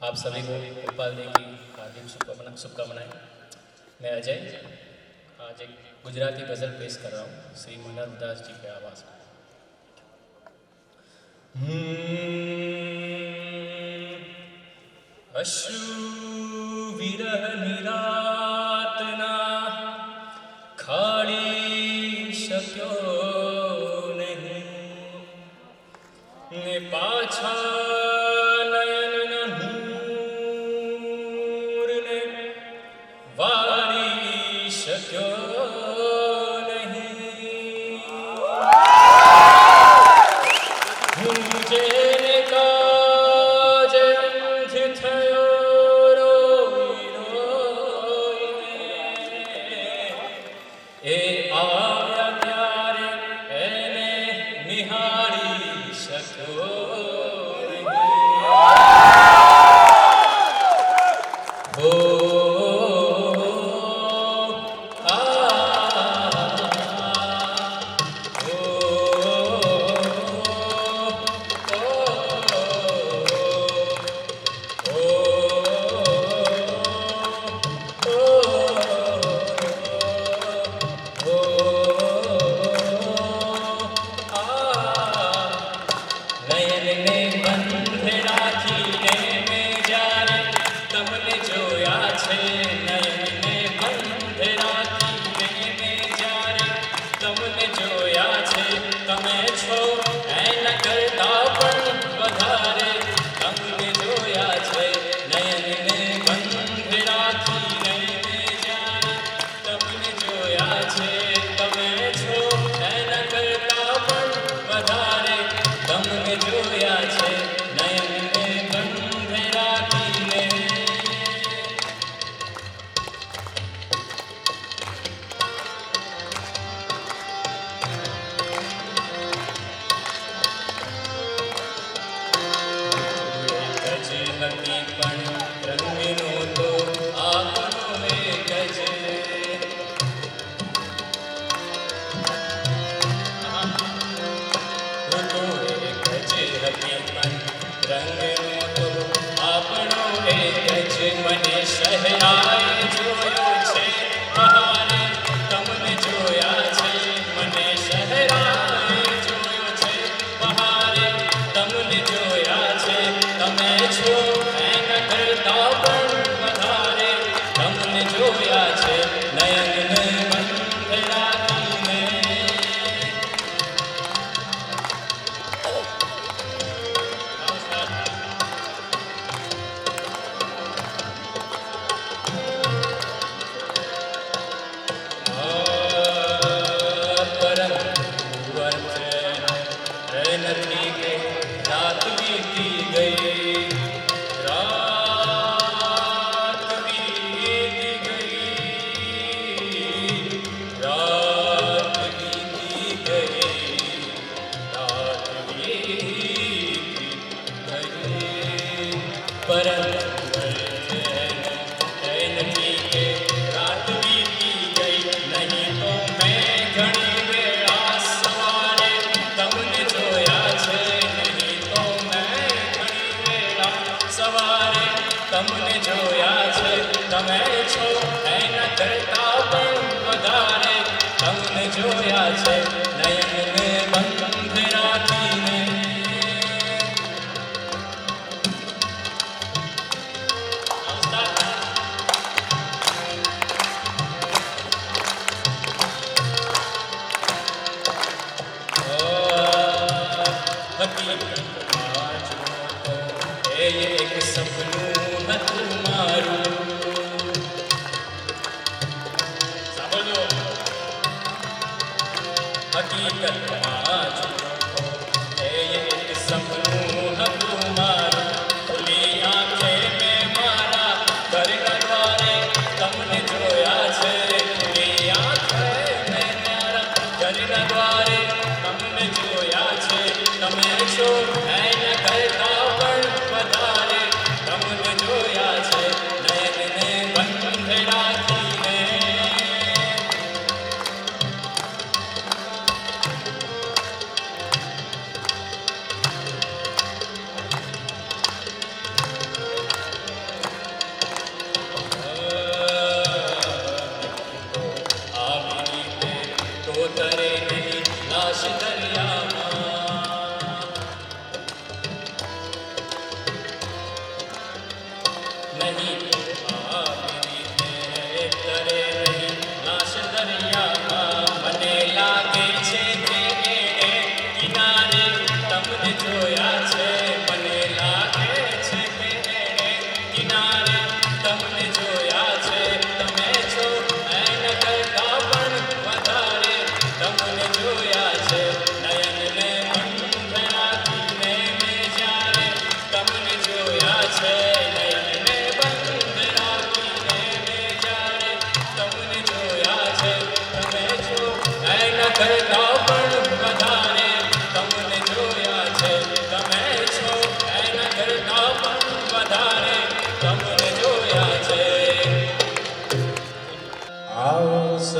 आप सभी को गोपाल दी की हार्दिक शुभकामनाएं। मैं अजय आज एक गुजराती गज़ल पेश कर रहा हूँ श्री मनोहर दास जी के आवाज़ में। अश्रु विरह निरातना खाड़ी शक्यो नहीं ने पाछा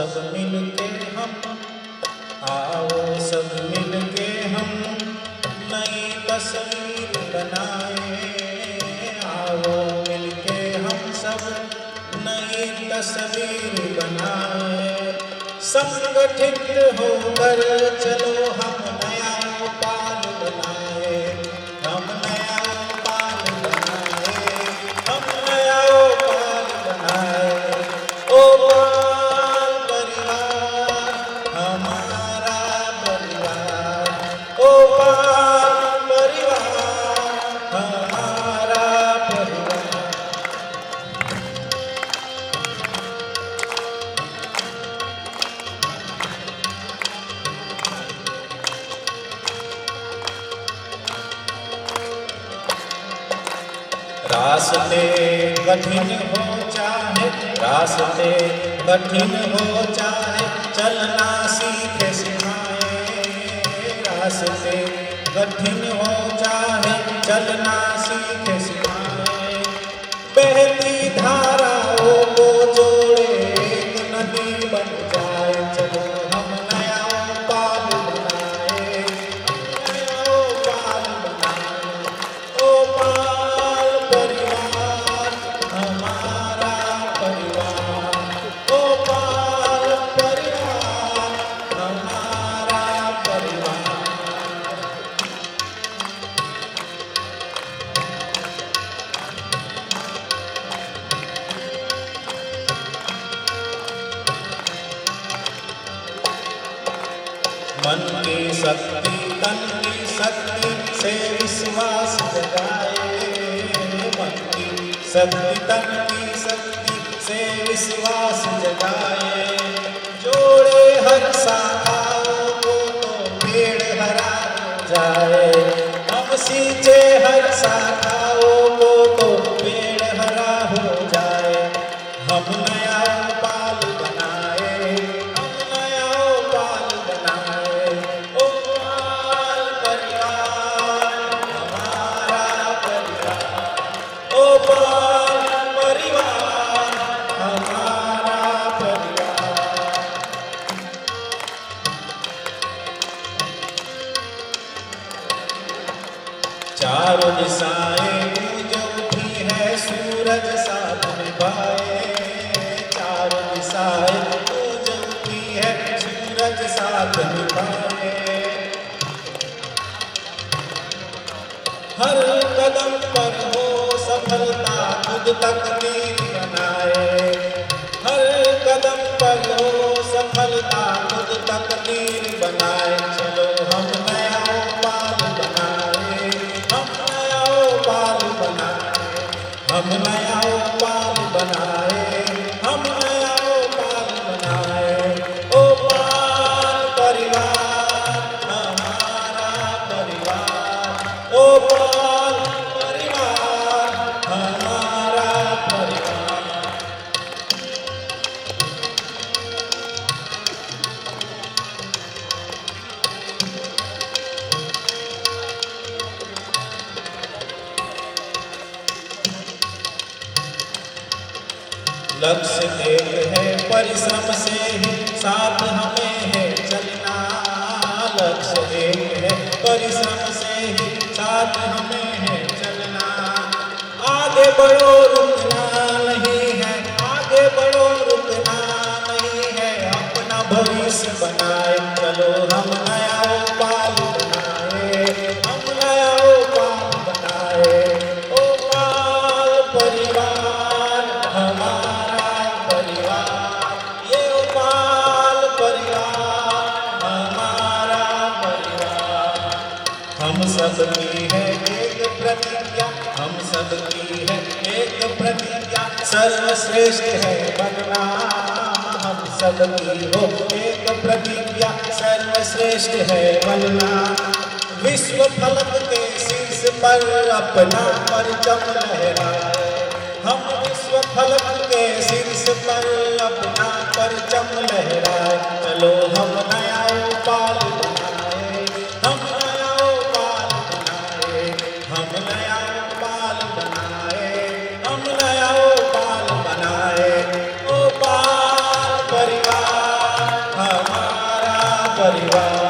सब मिलके हम, आओ सब मिलके हम नई तस्वीर बनाए। आओ मिलके हम सब नई तस्वीर बनाए। संगठित होकर चलो हम नया उपाल बनाए। हम नया उपाल बनाए। हम नया उपाल बनाए। उपाल परिवार हमारा परिवार। उपाल परिवार हमारा परिवार। रास्ते कठिन हो चाहे, रास्ते कठिन हो चाहे, चलना सीखे सिखाए। रास्ते कठिन हो चाहे, चलना सीखे सिखाए। बहती धाराओं को जोड़े एक नदी बन जाए। चलो हम नया उपाल बनाए। हम नया उपाल बनाए। उपाल परिवार हमारा परिवार। उपाल परिवार हमारा परिवार। मन की शक्ति तन की शक्ति से विश्वास जगाए। मन की शक्ति तन की शक्ति से विश्वास जगाए। जोड़े हर शाखाओं को तो पेड़ हरा हो जाए। हम सींचे हर शाखाओं को तो पेड़ हरा हो जाए। हम नया उपाल बनाए। हम नया उपाल बनाए। उपाल परिवार हमारा परिवार। उपाल परिवार हमारा परिवार। चारों दिशाएं गूंज उठी है, सूरज साथ निभाए। चारों दिशाएं गूंज उठी है, सूरज साथ निभाए। हर कदम पर हो सफलता, खुद तकदीर बनाए। हर कदम पर हो सफलता, खुद तकदीर बनाए। चलो हम नया उपाल बनाए। हम नया उपाल बनाए। हम नया उपाल बनाए। हम नया उपाल बनाए। उपाल परिवार हमारा परिवार। उपाल परिवार हमारा परिवार। लक्ष्य एक है, परिश्रम से ही साथ हमें है चलना। लक्ष्य एक है, परिश्रम से ही साथ हमें है चलना। आगे बढ़ो रुकना नहीं है। आगे बढ़ो रुकना नहीं है। अपना भविष्य बनाए। चलो हम नया उपाल बनाए। हम नया उपाल बनाए। उपाल परिवार हमारा परिवार। ये उपाल परिवार हमारा परिवार। हम सबकी है एक प्रतिज्ञा। हम सबकी है एक प्रतिज्ञा, सर्वश्रेष्ठ है बनना। हम सबकी हो एक प्रतिज्ञा, सर्वश्रेष्ठ है बनना। विश्व फलक के शीर्ष पर अपना परचम लहराए। हम विश्व फलक के शीर्ष पर अपना परचम लहराए। चलो हम नया उपाल बनाए। हम नया उपाल बनाए। हम नया उपाल बनाए। हम नया उपाल बनाए। उपाल परिवार परिवार